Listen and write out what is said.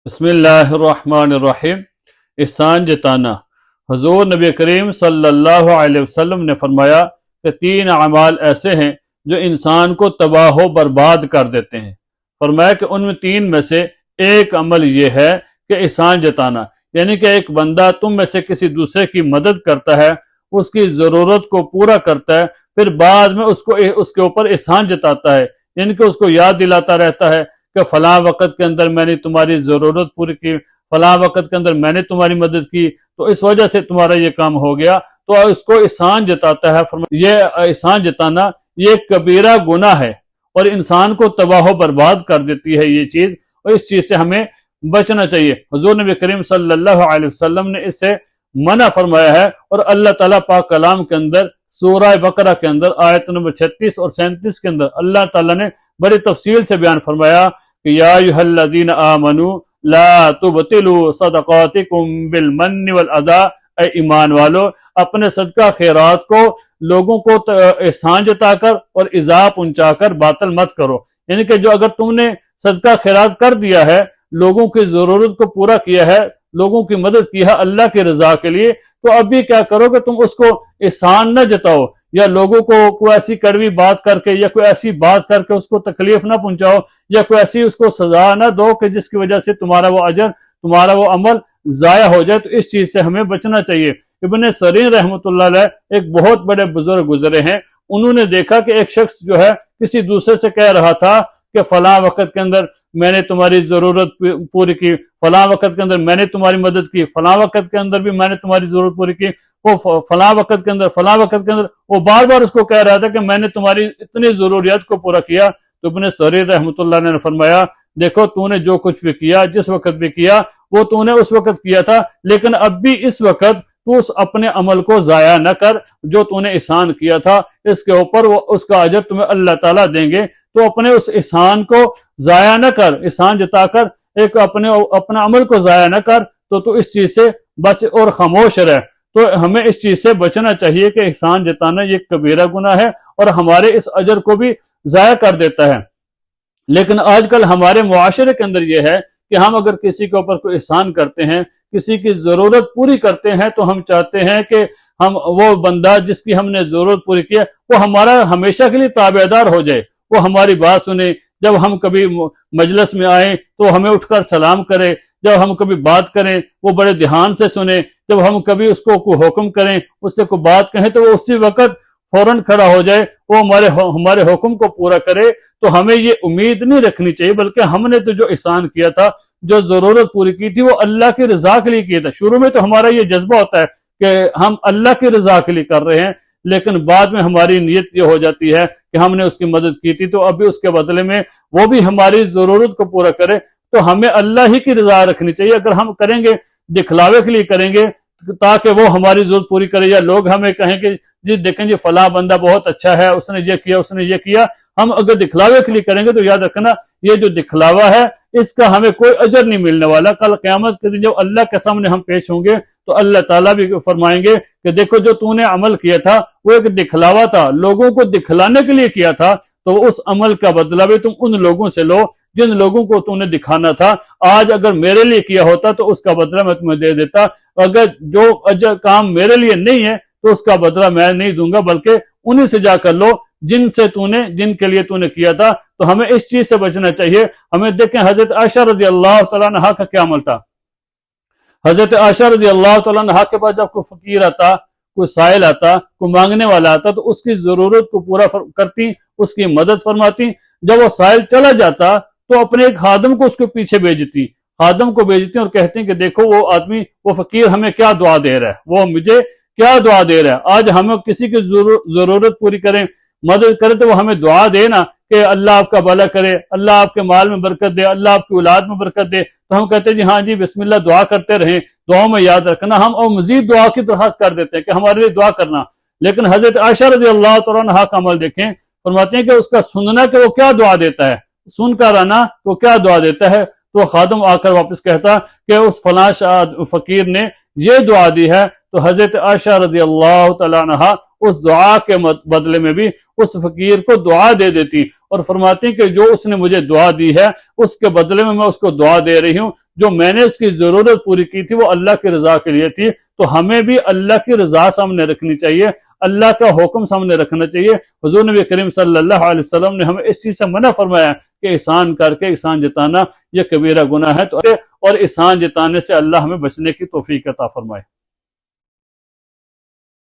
بسم اللہ الرحمن الرحیم۔ احسان جتانا۔ حضور نبی کریم صلی اللہ علیہ وسلم نے فرمایا کہ 3 اعمال ایسے ہیں جو انسان کو تباہ و برباد کر دیتے ہیں۔ فرمایا کہ ان میں 3 میں سے ایک عمل یہ ہے کہ احسان جتانا، یعنی کہ ایک بندہ تم میں سے کسی دوسرے کی مدد کرتا ہے، اس کی ضرورت کو پورا کرتا ہے، پھر بعد میں اس کے اوپر احسان جتاتا ہے، یعنی کہ اس کو یاد دلاتا رہتا ہے کہ فلاں وقت کے اندر میں نے تمہاری ضرورت پوری کی، فلاں وقت کے اندر میں نے تمہاری مدد کی، تو اس وجہ سے تمہارا یہ کام ہو گیا، تو اس کو احسان جتاتا ہے۔ یہ احسان جتانا یہ کبیرہ گناہ ہے اور انسان کو تباہ و برباد کر دیتی ہے یہ چیز، اور اس چیز سے ہمیں بچنا چاہیے۔ حضور نبی کریم صلی اللہ علیہ وسلم نے اس سے منع فرمایا ہے، اور اللہ تعالیٰ پاک کلام کے اندر سورہ بقرہ کے اندر آیت نمبر 36 اور 37 کے اندر اللہ تعالیٰ نے بڑی تفصیل سے بیان فرمایا کہ یا ایھا الذین آمنوا لا تبطلوا صدقاتکم بالمن والعطا، اے ایمان والو اپنے صدقہ خیرات کو لوگوں کو احسان جتا کر اور ایذا پہنچا کر باطل مت کرو، یعنی کہ جو اگر تم نے صدقہ خیرات کر دیا ہے، لوگوں کی ضرورت کو پورا کیا ہے، لوگوں کی مدد کی ہے اللہ کی رضا کے لیے، تو اب بھی کیا کرو کہ تم اس کو احسان نہ جتاؤ، یا لوگوں کو کوئی ایسی کڑوی بات کر کے یا کوئی ایسی بات کر کے اس کو تکلیف نہ پہنچاؤ، یا کوئی ایسی اس کو سزا نہ دو کہ جس کی وجہ سے تمہارا وہ اجر، تمہارا وہ عمل ضائع ہو جائے۔ تو اس چیز سے ہمیں بچنا چاہیے۔ ابن سیرین رحمۃ اللہ علیہ ایک بہت بڑے بزرگ گزرے ہیں، انہوں نے دیکھا کہ ایک شخص جو ہے کسی دوسرے سے کہہ رہا تھا کہ فلاں وقت کے اندر میں نے تمہاری ضرورت پوری کی، فلاں وقت کے اندر میں نے تمہاری مدد کی، فلاں وقت کے اندر بھی میں نے تمہاری ضرورت پوری کی، وہ فلاں وقت کے اندر فلاں وقت کے اندر وہ بار بار اس کو کہہ رہا تھا کہ میں نے تمہاری اتنی ضروریات کو پورا کیا۔ تو ابن سیرین رحمۃ اللہ نے فرمایا دیکھو تو نے جو کچھ بھی کیا، جس وقت بھی کیا، وہ تو نے اس وقت کیا تھا، لیکن اب بھی اس وقت تو اس اپنے عمل کو ضائع نہ کر، جو تو نے احسان کیا تھا اس کے اوپر وہ اس کا اجر تمہیں اللہ تعالیٰ دیں گے، تو اپنے اس احسان کو ضائع نہ کر، احسان جتا کر اپنا عمل کو ضائع نہ کر، تو اس چیز سے بچ اور خاموش رہ۔ تو ہمیں اس چیز سے بچنا چاہیے کہ احسان جتانا یہ کبیرہ گناہ ہے اور ہمارے اس اجر کو بھی ضائع کر دیتا ہے۔ لیکن آج کل ہمارے معاشرے کے اندر یہ ہے کہ ہم اگر کسی کے اوپر کوئی احسان کرتے ہیں، کسی کی ضرورت پوری کرتے ہیں، تو ہم چاہتے ہیں کہ وہ بندہ جس کی ہم نے ضرورت پوری کی ہے وہ ہمارا ہمیشہ کے لیے تابع دار ہو جائے، وہ ہماری بات سنے، جب ہم کبھی مجلس میں آئیں تو ہمیں اٹھ کر سلام کرے، جب ہم کبھی بات کریں وہ بڑے دھیان سے سنے، جب ہم کبھی اس کو کوئی حکم کریں، اس سے کوئی بات کہیں تو وہ اسی وقت فوراً کھڑا ہو جائے، وہ ہمارے حکم کو پورا کرے۔ تو ہمیں یہ امید نہیں رکھنی چاہیے، بلکہ ہم نے تو جو احسان کیا تھا، جو ضرورت پوری کی تھی، وہ اللہ کی رضا کے لیے کیا تھا۔ شروع میں تو ہمارا یہ جذبہ ہوتا ہے کہ ہم اللہ کی رضا کے لیے کر رہے ہیں، لیکن بعد میں ہماری نیت یہ ہو جاتی ہے کہ ہم نے اس کی مدد کی تھی، تو ابھی اس کے بدلے میں وہ بھی ہماری ضرورت کو پورا کرے، تو ہمیں اللہ ہی کی رضا رکھنی چاہیے۔ اگر ہم کریں گے دکھلاوے کے لیے کریں گے تاکہ وہ ہماری ضرورت پوری کرے، یا لوگ ہمیں کہیں کہ جی دیکھیں جی فلاں بندہ بہت اچھا ہے، اس نے یہ کیا، اس نے یہ کیا، ہم اگر دکھلاوے کے لیے کریں گے تو یاد رکھنا یہ جو دکھلاوا ہے اس کا ہمیں کوئی اجر نہیں ملنے والا۔ کل قیامت کے دن جب اللہ کے سامنے ہم پیش ہوں گے تو اللہ تعالیٰ بھی فرمائیں گے کہ دیکھو جو تو نے عمل کیا تھا وہ ایک دکھلاوا تھا، لوگوں کو دکھلانے کے لیے کیا تھا، تو اس عمل کا بدلہ بھی تم ان لوگوں سے لو جن لوگوں کو تو نے دکھانا تھا۔ آج اگر میرے لیے کیا ہوتا تو اس کا بدلہ میں تمہیں دے دیتا، اگر جو اجر کام میرے لیے نہیں ہے تو اس کا بدلہ میں نہیں دوں گا، بلکہ انہی سے جا کر لو جن کے لیے تو نے کیا تھا۔ تو ہمیں اس چیز سے بچنا چاہیے۔ ہمیں دیکھیں حضرت عائشہ رضی اللہ تعالیٰ عنہا کا کیا عمل تھا۔ حضرت عائشہ رضی اللہ تعالیٰ عنہا کے پاس جب کوئی فقیر آتا، کوئی سائل آتا، کوئی مانگنے والا آتا، تو اس کی ضرورت کو پورا کرتی، اس کی مدد فرماتی۔ جب وہ سائل چلا جاتا تو اپنے ایک خادم کو اس کے پیچھے بھیجتی، خادم کو بھیجتی اور کہتی کہ دیکھو وہ آدمی، وہ فقیر ہمیں کیا دعا دے رہا ہے، وہ مجھے کیا دعا دے رہا ہے۔ آج ہمیں کسی کی ضرورت پوری کریں، مدد کرے، تو وہ ہمیں دعا دے نا کہ اللہ آپ کا بھلا کرے، اللہ آپ کے مال میں برکت دے، اللہ آپ کی اولاد میں برکت دے، تو ہم کہتے ہیں جی ہاں جی بسم اللہ دعا کرتے رہیں، دعاؤں میں یاد رکھنا، ہم اور مزید دعا کی درخواست کر دیتے ہیں کہ ہمارے لیے دعا کرنا۔ لیکن حضرت عائشہ رضی اللہ تعالیٰ عنہا کا عمل دیکھیں، فرماتے ہیں کہ اس کا سننا کہ وہ کیا دعا دیتا ہے، سن کر آنا وہ کیا دعا دیتا ہے، تو خادم آ کر واپس کہتا کہ اس فلاں فقیر نے یہ دعا دی ہے، تو حضرت عائشہ رضی اللہ تعالیٰ عنہا اس دعا کے بدلے میں بھی اس فقیر کو دعا دے دیتی، اور فرماتی ہیں کہ جو اس نے مجھے دعا دی ہے اس کے بدلے میں اس کو دعا دے رہی ہوں، جو میں نے اس کی ضرورت پوری کی تھی وہ اللہ کی رضا کے لیے تھی، تو ہمیں بھی اللہ کی رضا سامنے رکھنی چاہیے، اللہ کا حکم سامنے رکھنا چاہیے۔ حضور نبی کریم صلی اللہ علیہ وسلم نے ہمیں اس چیز سے منع فرمایا کہ احسان کر کے احسان جتانا یہ کبیرہ گناہ ہے، اور احسان جتانے سے اللہ ہمیں بچنے کی توفیق عطا فرمائے۔